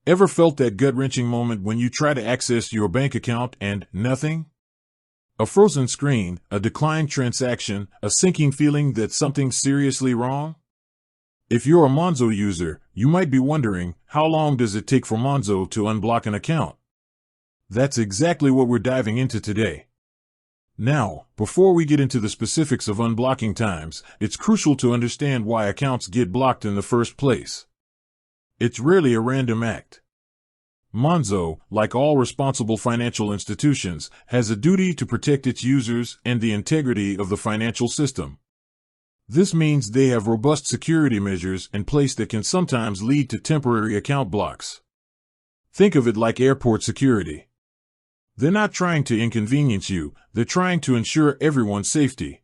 Ever felt that gut-wrenching moment when you try to access your bank account and nothing? A frozen screen, a declined transaction, a sinking feeling that something's seriously wrong? If you're a Monzo user, you might be wondering, how long does it take for Monzo to unblock an account? That's exactly what we're diving into today. Now, before we get into the specifics of unblocking times, it's crucial to understand why accounts get blocked in the first place. It's rarely a random act. Monzo, like all responsible financial institutions, has a duty to protect its users and the integrity of the financial system. This means they have robust security measures in place that can sometimes lead to temporary account blocks. Think of it like airport security. They're not trying to inconvenience you, they're trying to ensure everyone's safety.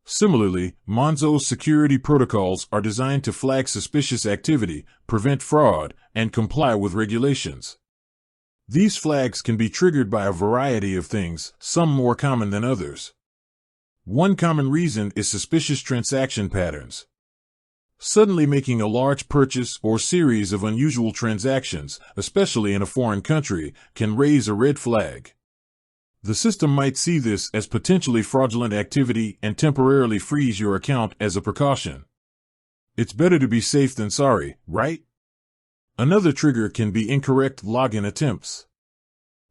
Similarly, Monzo's security protocols are designed to flag suspicious activity, prevent fraud, and comply with regulations. These flags can be triggered by a variety of things, some more common than others. One common reason is suspicious transaction patterns. Suddenly making a large purchase or series of unusual transactions, especially in a foreign country, can raise a red flag. The system might see this as potentially fraudulent activity and temporarily freeze your account as a precaution. It's better to be safe than sorry, right? Another trigger can be incorrect login attempts.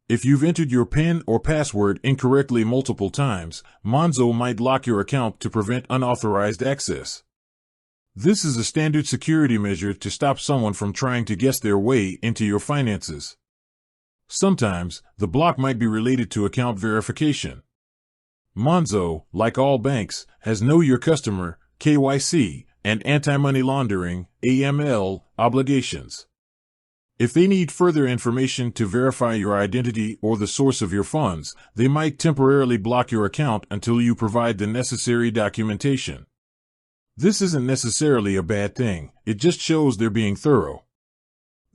If you've entered your PIN or password incorrectly multiple times, Monzo might lock your account to prevent unauthorized access. This is a standard security measure to stop someone from trying to guess their way into your finances. Sometimes, the block might be related to account verification. Monzo, like all banks, has Know Your Customer, KYC, and anti-money laundering, AML, obligations. If they need further information to verify your identity or the source of your funds, they might temporarily block your account until you provide the necessary documentation. This isn't necessarily a bad thing, it just shows they're being thorough.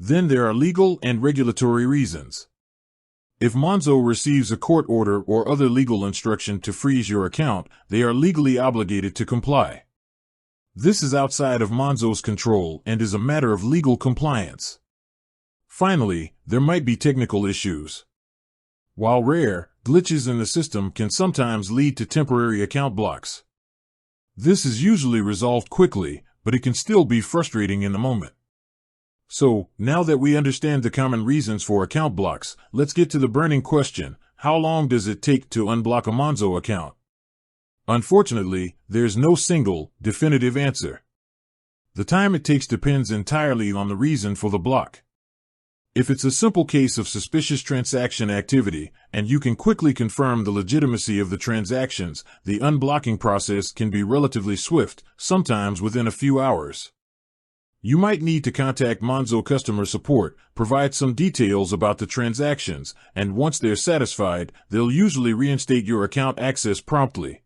Then there are legal and regulatory reasons. If Monzo receives a court order or other legal instruction to freeze your account, they are legally obligated to comply. This is outside of Monzo's control and is a matter of legal compliance. Finally, there might be technical issues. While rare, glitches in the system can sometimes lead to temporary account blocks. This is usually resolved quickly, but it can still be frustrating in the moment. So, now that we understand the common reasons for account blocks, let's get to the burning question: how long does it take to unblock a Monzo account? Unfortunately, there's no single, definitive answer. The time it takes depends entirely on the reason for the block. If it's a simple case of suspicious transaction activity, and you can quickly confirm the legitimacy of the transactions, the unblocking process can be relatively swift, sometimes within a few hours. You might need to contact Monzo customer support, provide some details about the transactions, and once they're satisfied, they'll usually reinstate your account access promptly.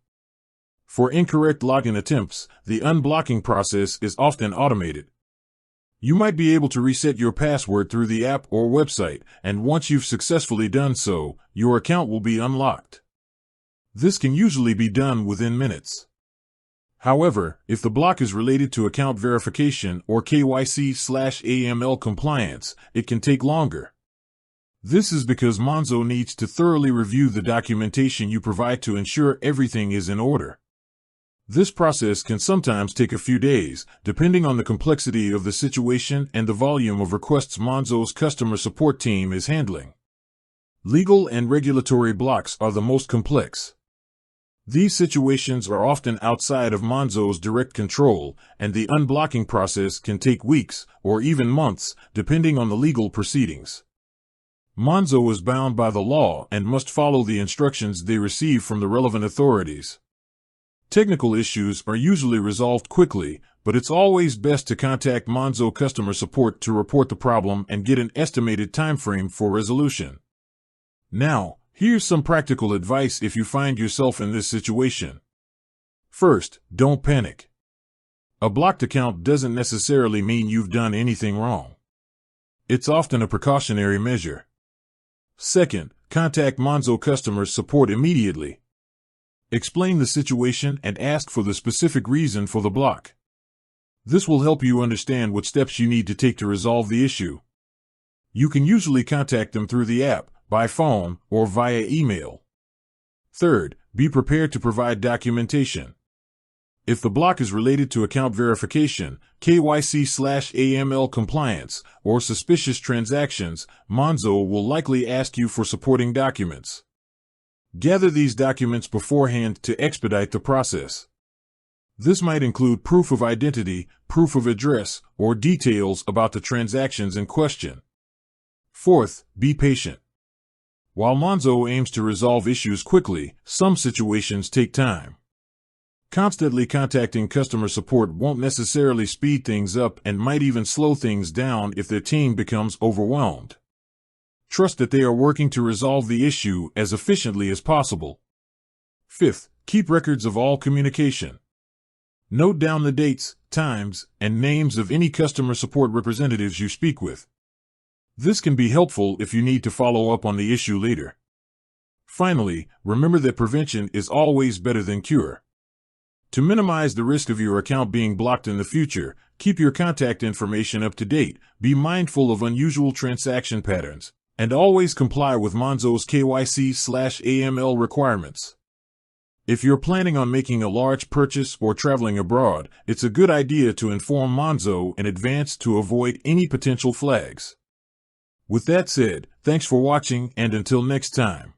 For incorrect login attempts, the unblocking process is often automated. You might be able to reset your password through the app or website, and once you've successfully done so, your account will be unlocked. This can usually be done within minutes. However, if the block is related to account verification or KYC/AML compliance, it can take longer. This is because Monzo needs to thoroughly review the documentation you provide to ensure everything is in order. This process can sometimes take a few days, depending on the complexity of the situation and the volume of requests Monzo's customer support team is handling. Legal and regulatory blocks are the most complex. These situations are often outside of Monzo's direct control, and the unblocking process can take weeks or even months, depending on the legal proceedings. Monzo is bound by the law and must follow the instructions they receive from the relevant authorities. Technical issues are usually resolved quickly, but it's always best to contact Monzo customer support to report the problem and get an estimated timeframe for resolution. Now, here's some practical advice if you find yourself in this situation. First, don't panic. A blocked account doesn't necessarily mean you've done anything wrong. It's often a precautionary measure. Second, contact Monzo customer support immediately. Explain the situation and ask for the specific reason for the block. This will help you understand what steps you need to take to resolve the issue. You can usually contact them through the app, by phone, or via email. Third, be prepared to provide documentation. If the block is related to account verification, KYC/AML compliance, or suspicious transactions, Monzo will likely ask you for supporting documents. Gather these documents beforehand to expedite the process. This might include proof of identity, proof of address, or details about the transactions in question. Fourth, be patient. While Monzo aims to resolve issues quickly, some situations take time. Constantly contacting customer support won't necessarily speed things up and might even slow things down if their team becomes overwhelmed. Trust that they are working to resolve the issue as efficiently as possible. Fifth, keep records of all communication. Note down the dates, times, and names of any customer support representatives you speak with. This can be helpful if you need to follow up on the issue later. Finally, remember that prevention is always better than cure. To minimize the risk of your account being blocked in the future, keep your contact information up to date, be mindful of unusual transaction patterns, and always comply with Monzo's KYC/AML requirements. If you're planning on making a large purchase or traveling abroad, it's a good idea to inform Monzo in advance to avoid any potential flags. With that said, thanks for watching, and until next time.